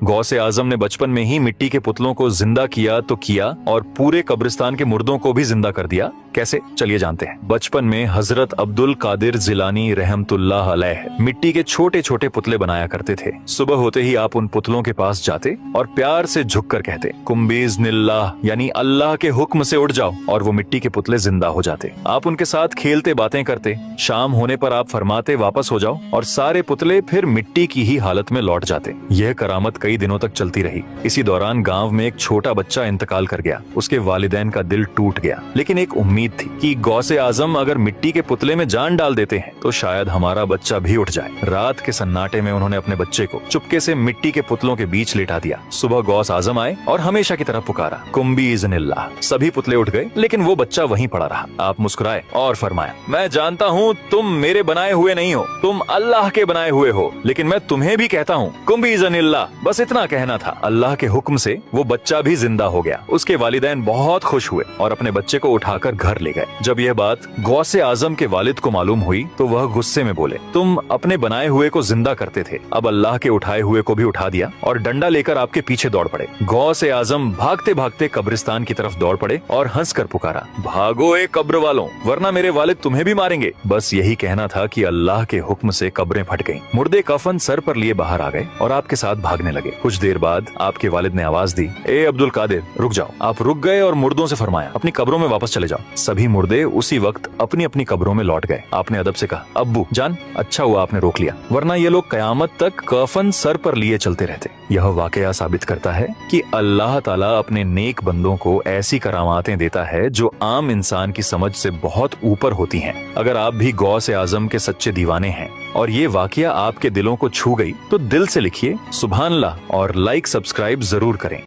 गौसे आजम ने बचपन में ही मिट्टी के पुतलों को जिंदा किया तो किया और पूरे कब्रिस्तान के मुर्दों को भी जिंदा कर दिया। कैसे, चलिए जानते हैं। बचपन में हजरत अब्दुल कादिर जिलानी रहमतुल्लाह अलैह मिट्टी के छोटे छोटे पुतले बनाया करते थे। सुबह होते ही आप उन पुतलों के पास जाते और प्यार से झुककर कहते, कुम्बीज़्निल्लाह, यानी अल्लाह के हुक्म से उठ जाओ, और वो मिट्टी के पुतले जिंदा हो जाते। आप उनके साथ खेलते बातें करते। शाम होने पर आप फरमाते वापस हो जाओ, और सारे पुतले फिर मिट्टी की ही हालत में लौट जाते। यह करामत कई दिनों तक चलती रही। इसी दौरान गांव में एक छोटा बच्चा इंतकाल कर गया। उसके वालिदैन का दिल टूट गया, लेकिन एक उम्मीद थी कि गौसे आजम अगर मिट्टी के पुतले में जान डाल देते हैं तो शायद हमारा बच्चा भी उठ जाए। रात के सन्नाटे में उन्होंने अपने बच्चे को चुपके से मिट्टी के पुतलों के बीच लेटा दिया। सुबह गौस आजम आए और हमेशा की तरह पुकारा, कुम्बीज़्निल्लाह। सभी पुतले उठ गए, लेकिन वो बच्चा वहीं पड़ा रहा। आप मुस्कुराए और फरमाया, मैं जानता हूँ तुम मेरे बनाए हुए नहीं हो, तुम अल्लाह के बनाए हुए हो, लेकिन मैं तुम्हें भी कहता हूँ कुम्बीज़्निल्लाह। बस इतना कहना था। अल्लाह के हुक्म से वो बच्चा भी जिंदा हो गया। उसके वालिदैन बहुत खुश हुए और अपने बच्चे को उठाकर घर ले गए। जब यह बात गौसे आजम के वालिद को मालूम हुई तो वह गुस्से में बोले, तुम अपने बनाए हुए को जिंदा करते थे, अब अल्लाह के उठाए हुए को भी उठा दिया, और डंडा लेकर आपके पीछे दौड़ पड़े। गौसे आजम भागते भागते कब्रिस्तान की तरफ दौड़ पड़े और हंसकर पुकारा, भागो ए कब्र वालों, वरना मेरे वालिद तुम्हें भी मारेंगे। बस यही कहना था कि अल्लाह के हुक्म से कब्रें फट गईं। मुर्दे कफन सर पर लिए बाहर आ गए और आपके साथ भागने लगे। कुछ देर बाद आपके वालिद ने आवाज दी, ए अब्दुल कादिर, रुक जाओ। आप रुक गए और मुर्दों से फरमाया, अपनी कब्रों में वापस चले जाओ। सभी मुर्दे उसी वक्त अपनी अपनी कब्रों में लौट गए। आपने अदब से कहा, अब्बू जान, अच्छा हुआ आपने रोक लिया, वरना ये लोग कयामत तक कफन सर पर लिए चलते रहते। यह वाकया साबित करता है कि अल्लाह ताला अपने नेक बंदों को ऐसी करामातें देता है जो आम इंसान की समझ से बहुत ऊपर होती हैं। अगर आप भी गौसे आजम के सच्चे दीवाने हैं और ये वाकया आपके दिलों को छू गई तो दिल से लिखिए सुभान अल्लाह और लाइक सब्सक्राइब जरूर करें।